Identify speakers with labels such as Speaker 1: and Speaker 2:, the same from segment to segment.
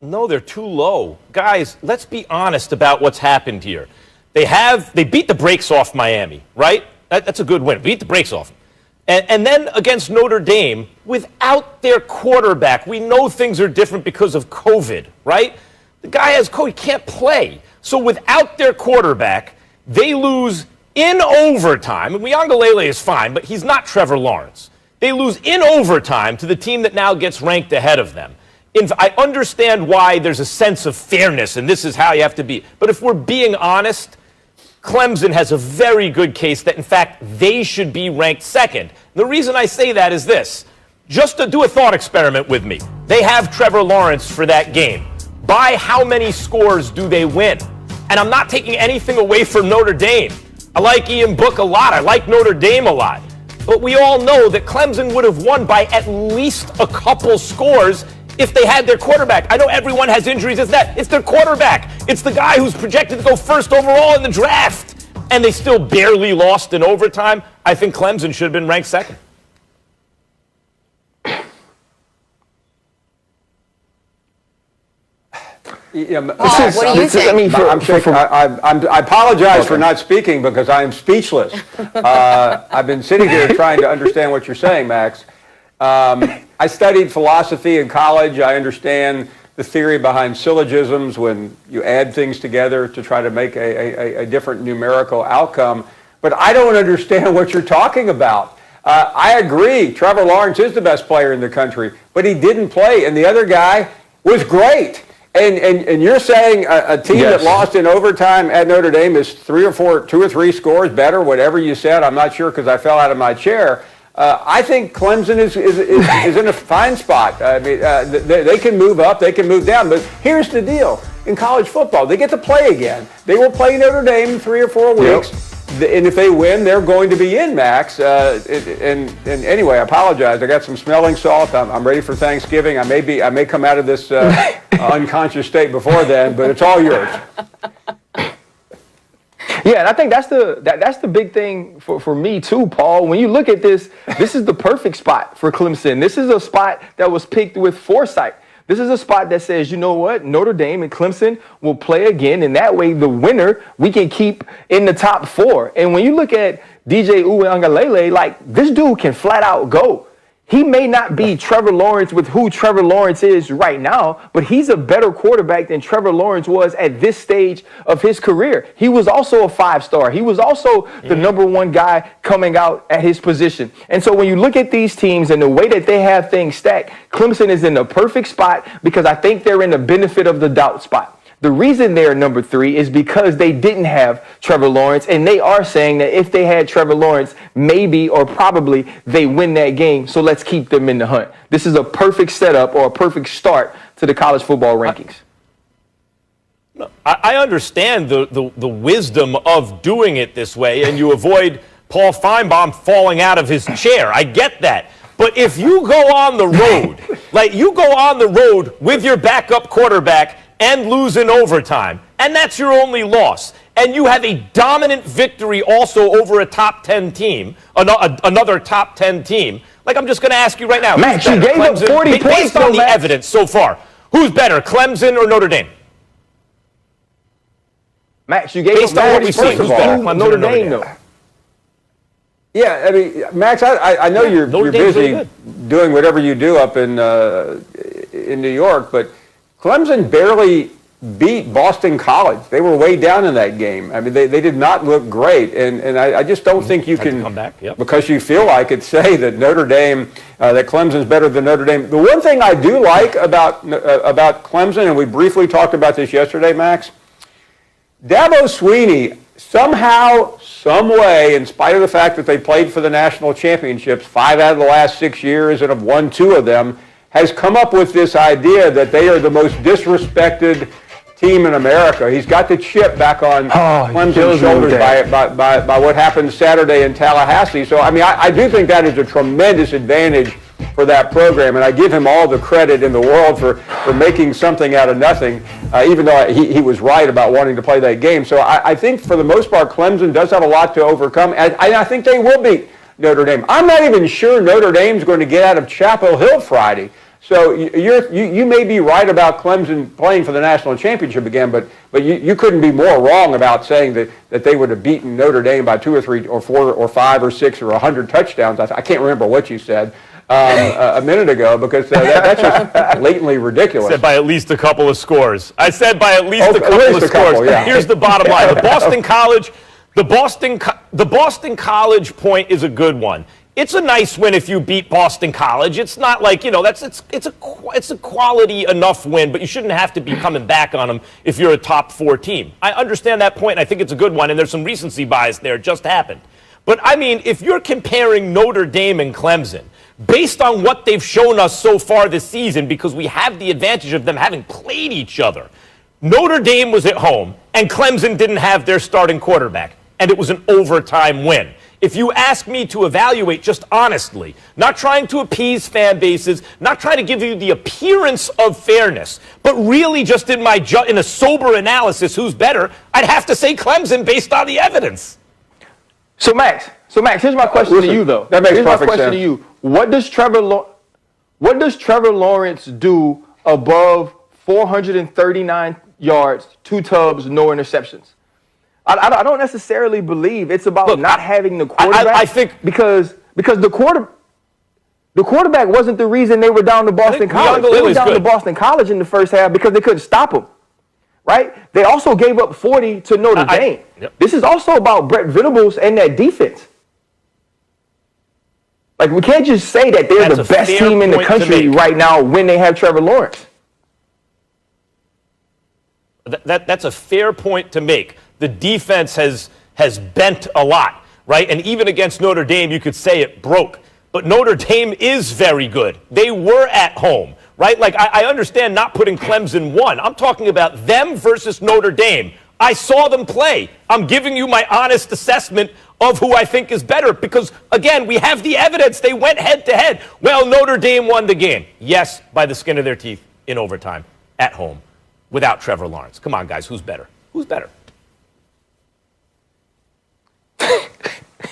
Speaker 1: No, they're too low. Guys, let's be honest about what's happened here. They beat the brakes off Miami, right? That's a good win. Beat the brakes off them. And then against Notre Dame, without their quarterback, we know things are different because of COVID, right? The guy has COVID, he can't play. So without their quarterback, they lose in overtime. And Uiagalelei is fine, but he's not Trevor Lawrence. They lose in overtime to the team that now gets ranked ahead of them. I understand why there's a sense of fairness, and this is how you have to be. But if we're being honest, Clemson has a very good case that, in fact, they should be ranked second. The reason I say that is this. Just to do a thought experiment with me. They have Trevor Lawrence for that game. By how many scores do they win? And I'm not taking anything away from Notre Dame. I like Ian Book a lot. I like Notre Dame a lot. But we all know that Clemson would have won by at least a couple scores if they had their quarterback. I know everyone has injuries. It's their quarterback. It's the guy who's projected to go first overall in the draft. And they still barely lost in overtime. I think Clemson should have been ranked second.
Speaker 2: Yeah, what do you think? I apologize for not speaking because I am speechless. I've been sitting here trying to understand what you're saying, Max. I studied philosophy in college. I understand the theory behind syllogisms when you add things together to try to make a different numerical outcome. But I don't understand what you're talking about. I agree, Trevor Lawrence is the best player in the country, but he didn't play, and the other guy was great. And you're saying a team that lost in overtime at Notre Dame is 2 or 3 scores better, whatever you said. I'm not sure because I fell out of my chair. I think Clemson is in a fine spot. I mean, they can move up, they can move down. But here's the deal. In college football, they get to play again. They will play Notre Dame in 3 or 4 weeks. Yep. And if they win, they're going to be in, Max. And anyway, I apologize. I got some smelling salt. I'm ready for Thanksgiving. I may come out of this unconscious state before then, but it's all yours.
Speaker 3: Yeah, and I think that's the big thing for me too, Paul. When you look at this is the perfect spot for Clemson. This is a spot that was picked with foresight. This is a spot that says, you know what, Notre Dame and Clemson will play again, and that way the winner we can keep in the top 4. And when you look at DJ Uiagalelei, like, this dude can flat out go. He may not be Trevor Lawrence with who Trevor Lawrence is right now, but he's a better quarterback than Trevor Lawrence was at this stage of his career. He was also a 5-star. He was also the number 1 guy coming out at his position. And so when you look at these teams and the way that they have things stacked, Clemson is in the perfect spot because I think they're in the benefit of the doubt spot. The reason they're number 3 is because they didn't have Trevor Lawrence, and they are saying that if they had Trevor Lawrence, maybe or probably they win that game, so let's keep them in the hunt. This is a perfect setup or a perfect start to the college football rankings.
Speaker 1: I understand the wisdom of doing it this way, and you avoid Paul Finebaum falling out of his chair. I get that. But if you go on the road, with your backup quarterback and lose in overtime, and that's your only loss, and you have a dominant victory also over a top 10 team, another top 10 team, like, I'm just going to ask you right now.
Speaker 3: Max, you gave up 40 points,
Speaker 1: based on the evidence so far, who's better, Clemson or Notre Dame?
Speaker 3: Max, you gave up 40 points, who's better, Notre Dame, though?
Speaker 2: Yeah, I mean, Max, I know you're busy doing whatever you do up in New York, but Clemson barely beat Boston College. They were way down in that game. I mean, they did not look great, and I just don't think you can,
Speaker 1: come back. Yep.
Speaker 2: Because you feel like it, say that Notre Dame, that Clemson's better than Notre Dame. The one thing I do like about Clemson, and we briefly talked about this yesterday, Max, Dabo Swinney, somehow, some way, in spite of the fact that they played for the national championships 5 out of the last 6 years and have won 2 of them, has come up with this idea that they are the most disrespected team in America. He's got the chip back on Clemson's shoulders by what happened Saturday in Tallahassee. So, I mean, I do think that is a tremendous advantage for that program, and I give him all the credit in the world for making something out of nothing, even though he was right about wanting to play that game. So I think for the most part, Clemson does have a lot to overcome, and I think they will beat Notre Dame. I'm not even sure Notre Dame's going to get out of Chapel Hill Friday. So you may be right about Clemson playing for the national championship again, but you couldn't be more wrong about saying that they would have beaten Notre Dame by 2 or 3 or 4 or 5 or 6 or 100 touchdowns. I can't remember what you said a minute ago, because that's just blatantly ridiculous.
Speaker 1: I said by at least a couple of scores. I said by at least a couple of scores.
Speaker 2: Yeah.
Speaker 1: Here's the bottom line: the Boston College point is a good one. It's a nice win if you beat Boston College. It's not like, it's a quality enough win, but you shouldn't have to be coming back on them if you're a top 4 team. I understand that point, and I think it's a good one, and there's some recency bias there. It just happened. But, I mean, if you're comparing Notre Dame and Clemson, based on what they've shown us so far this season, because we have the advantage of them having played each other, Notre Dame was at home, and Clemson didn't have their starting quarterback, and it was an overtime win. If you ask me to evaluate just honestly, not trying to appease fan bases, not trying to give you the appearance of fairness, but really just in a sober analysis, who's better, I'd have to say Clemson based on the evidence.
Speaker 3: So Max, here's my question to you, though.
Speaker 2: That makes
Speaker 3: here's
Speaker 2: perfect
Speaker 3: my question
Speaker 2: sense.
Speaker 3: to you. What does Trevor Lawrence do above 439 yards, 2 tubs, no interceptions? I don't necessarily believe it's about not having the quarterback.
Speaker 1: I think
Speaker 3: because the quarterback wasn't the reason they were down to Boston College. They were down to Boston College in the first half because they couldn't stop him. Right? They also gave up 40 to Notre Dame.
Speaker 1: Yep.
Speaker 3: This is also about Brett Venables and that defense. Like, we can't just say that they're the best team in the country right now when they have Trevor Lawrence.
Speaker 1: That's a fair point to make. The defense has bent a lot, right? And even against Notre Dame, you could say it broke. But Notre Dame is very good. They were at home, right? Like, I understand not putting Clemson 1. I'm talking about them versus Notre Dame. I saw them play. I'm giving you my honest assessment of who I think is better because, again, we have the evidence. They went head-to-head. Well, Notre Dame won the game. Yes, by the skin of their teeth in overtime at home without Trevor Lawrence. Come on, guys. Who's better? Who's better?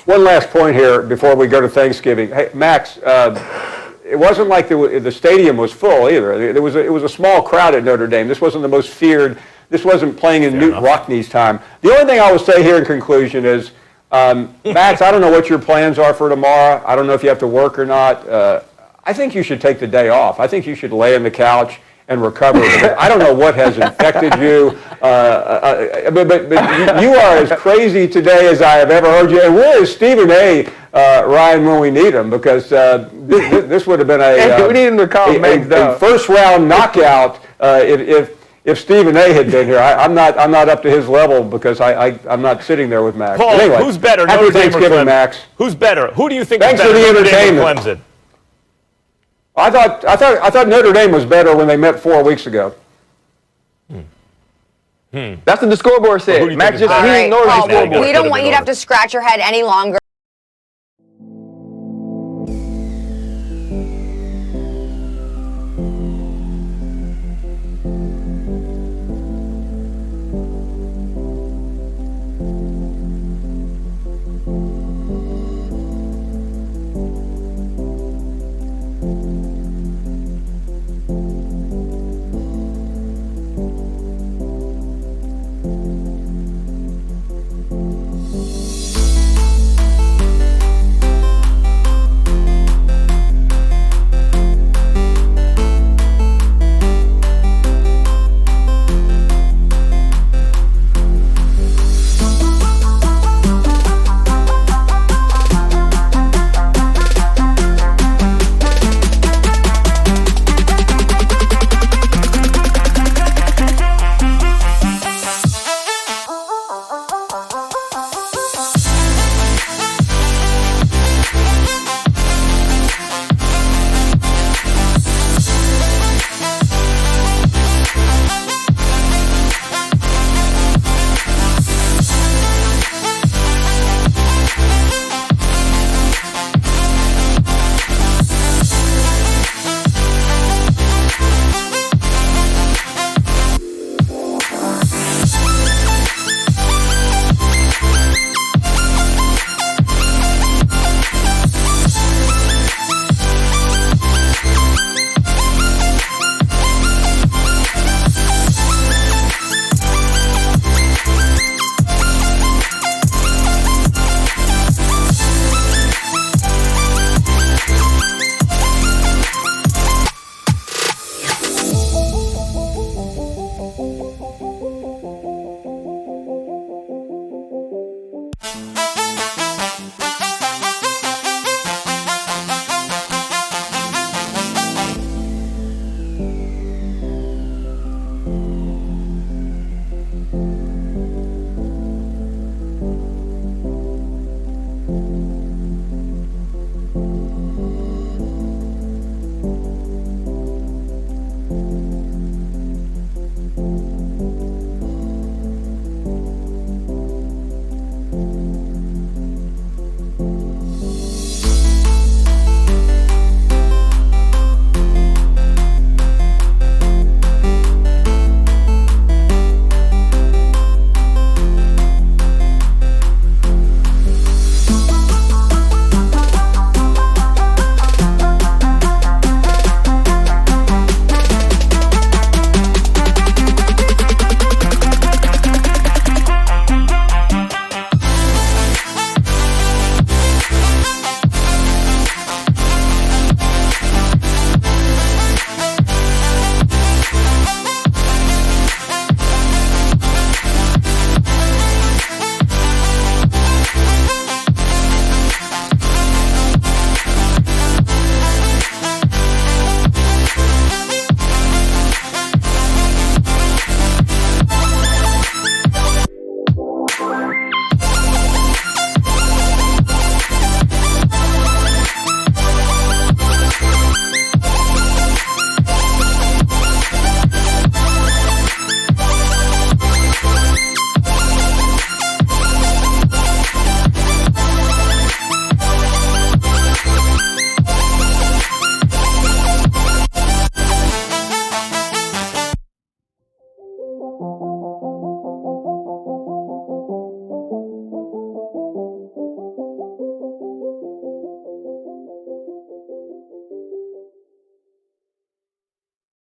Speaker 2: One last point here before we go to Thanksgiving. Hey, Max, it wasn't like the stadium was full either. It was a small crowd at Notre Dame. This wasn't the most feared. This wasn't playing in Newt Rockne's time. The only thing I will say here in conclusion is, Max, I don't know what your plans are for tomorrow. I don't know if you have to work or not. I think you should take the day off. I think you should lay on the couch and recover. I don't know what has infected you, but you are as crazy today as I have ever heard you. And where is Stephen A., Ryan, when we need him? Because this would have been
Speaker 3: we need him to calm
Speaker 2: a first-round knockout if Stephen A. had been here. I'm not up to his level because I'm not sitting there with Max.
Speaker 1: Paul,
Speaker 2: anyway,
Speaker 1: who's better,
Speaker 2: happy
Speaker 1: Notre Dame or
Speaker 2: Thanksgiving,
Speaker 1: Clemson?
Speaker 2: Max.
Speaker 1: Who's better? Who do you think
Speaker 2: Thanks
Speaker 1: is better,
Speaker 2: for the
Speaker 1: Notre Dame or
Speaker 2: entertainment.
Speaker 1: Clemson?
Speaker 2: I thought Notre Dame was better when they met 4 weeks ago.
Speaker 3: That's what the scoreboard said. Max just
Speaker 1: All
Speaker 3: he
Speaker 4: right,
Speaker 3: ignores the
Speaker 4: Paul,
Speaker 3: scoreboard.
Speaker 4: we don't want you to have to scratch your head any longer.